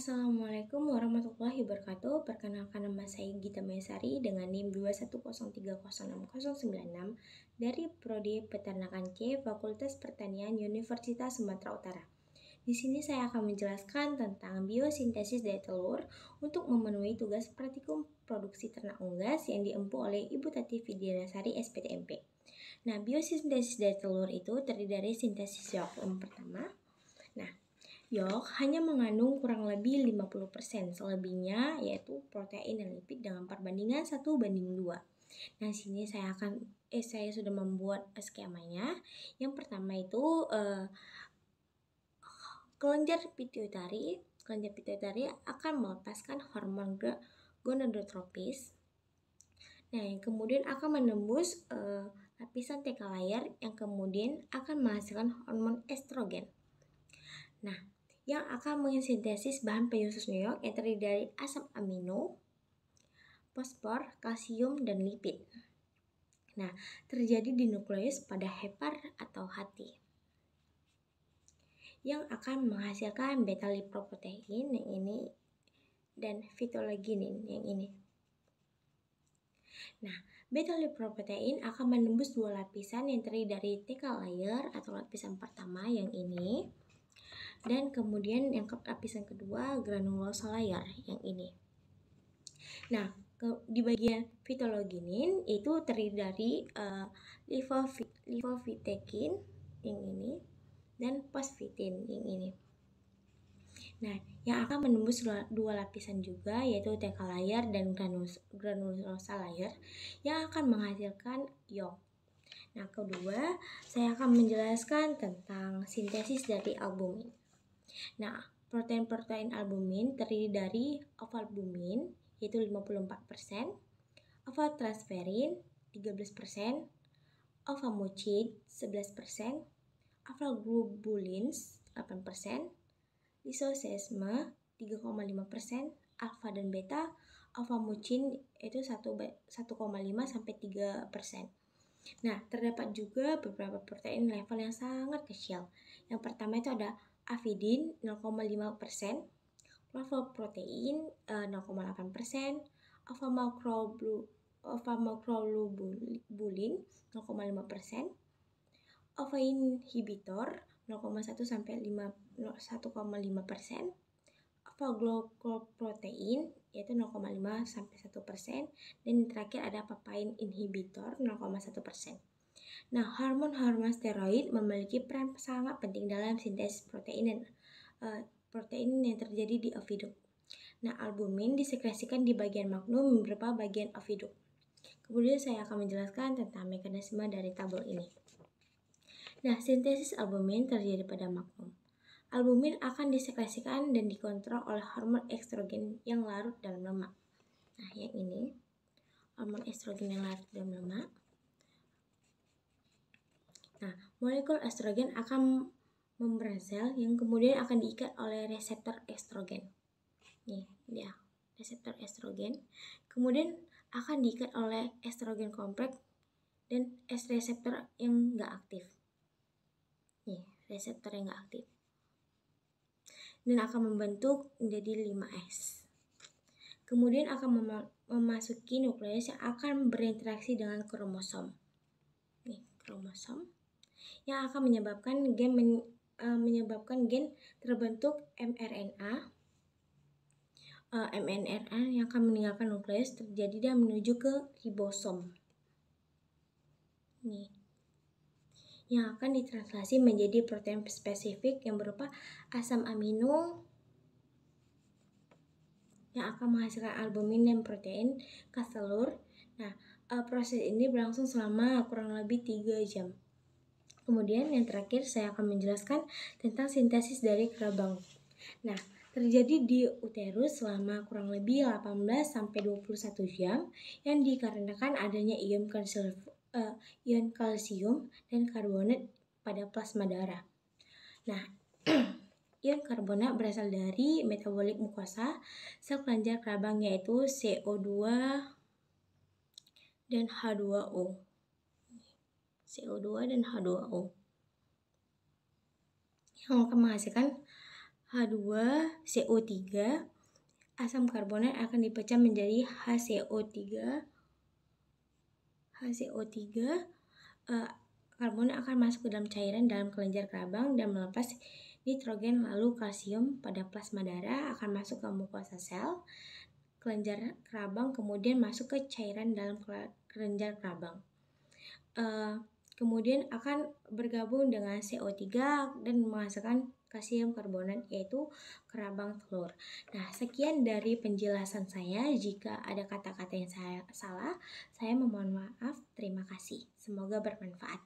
Assalamualaikum warahmatullahi wabarakatuh. Perkenalkan, nama saya Gita Maesari dengan NIM 210306096 dari Prodi Peternakan C, Fakultas Pertanian Universitas Sumatera Utara. Di sini saya akan menjelaskan tentang biosintesis dari telur untuk memenuhi tugas praktikum produksi ternak unggas yang diempu oleh Ibu Tati Fidianasari SPTMP. Nah, biosintesis dari telur itu terdiri dari sintesis yolk yang pertama. Nah, yolk hanya mengandung kurang lebih 50%, selebihnya yaitu protein dan lipid dengan perbandingan 1:2. Nah, sini saya sudah membuat skemanya. Yang pertama itu kelenjar pituitari akan melepaskan hormon gonadotropis. Nah, yang kemudian akan menembus lapisan teka layar yang kemudian akan menghasilkan hormon estrogen. Nah, yang akan mensintesis bahan penyusus yolk yang terdiri dari asam amino, fosfor, kalsium, dan lipid. Nah, terjadi di nukleus pada hepar atau hati, yang akan menghasilkan beta-lipoprotein yang ini dan phytolaginin yang ini. Nah, beta-lipoprotein akan menembus dua lapisan yang terdiri dari teka layer atau lapisan pertama yang ini, dan kemudian yang lapisan kedua granulosa layer yang ini. Nah, di bagian phytolaginin itu terdiri dari lipofitekin yang ini dan fosfitin yang ini. Nah, yang akan menembus dua lapisan juga yaitu teka layer dan granulosa layer yang akan menghasilkan yolk. Nah, kedua saya akan menjelaskan tentang sintesis dari albumin. Nah, protein albumin terdiri dari ovalbumin yaitu 54%, ovaltransferin 13%, ovamucin 11%, ovalglobulins 8%, lisosesme 3,5%, alfa dan beta, ovamucin itu 1,5 sampai 3%. Nah, terdapat juga beberapa protein level yang sangat kecil. Yang pertama itu ada avidin 0,5%, flavoprotein 0,8%, ovamokrolubulin 0,5%, ovainhibitor 0,1 sampai 1,5%, ovaglycoprotein yaitu 0,5 sampai 1%, dan yang terakhir ada papain inhibitor 0,1%. Nah, hormon steroid memiliki peran sangat penting dalam sintesis protein yang terjadi di oviduk. Nah, albumin disekresikan di bagian magnum berupa bagian oviduk. Kemudian saya akan menjelaskan tentang mekanisme dari tabel ini. Nah, sintesis albumin terjadi pada magnum. Albumin akan disekresikan dan dikontrol oleh hormon estrogen yang larut dalam lemak. Nah, yang ini hormon estrogen yang larut dalam lemak. Nah, molekul estrogen akan membran sel yang kemudian akan diikat oleh reseptor estrogen. Nih, dia reseptor estrogen. Kemudian akan diikat oleh estrogen kompleks dan reseptor yang nggak aktif. Nih, reseptor yang nggak aktif. Dan akan membentuk menjadi 5S. Kemudian akan memasuki nukleus yang akan berinteraksi dengan kromosom. Nih, kromosom yang akan menyebabkan gen terbentuk mRNA yang akan meninggalkan nukleus terjadi dan menuju ke ribosom. Nih, yang akan ditranslasi menjadi protein spesifik yang berupa asam amino yang akan menghasilkan albumin dan protein khas telur. Nah, proses ini berlangsung selama kurang lebih 3 jam. Kemudian yang terakhir saya akan menjelaskan tentang sintesis dari kerabang. Nah, terjadi di uterus selama kurang lebih 18-21 jam yang dikarenakan adanya ion kalsium dan karbonat pada plasma darah. Nah, ion karbonat berasal dari metabolit mukosa sel kelenjar kerabang yaitu CO2 dan H2O. CO2 dan H2O yang akan menghasilkan H2CO3, asam karbonat akan dipecah menjadi HCO3. Karbon akan masuk ke dalam cairan dalam kelenjar kerabang dan melepas nitrogen, lalu kalsium pada plasma darah akan masuk ke mukosa sel kelenjar kerabang, kemudian masuk ke cairan dalam kelenjar kerabang. Kemudian akan bergabung dengan CO3 dan menghasilkan kalsium karbonat, yaitu kerabang telur. Nah, sekian dari penjelasan saya. Jika ada kata-kata yang saya salah, saya memohon maaf. Terima kasih. Semoga bermanfaat.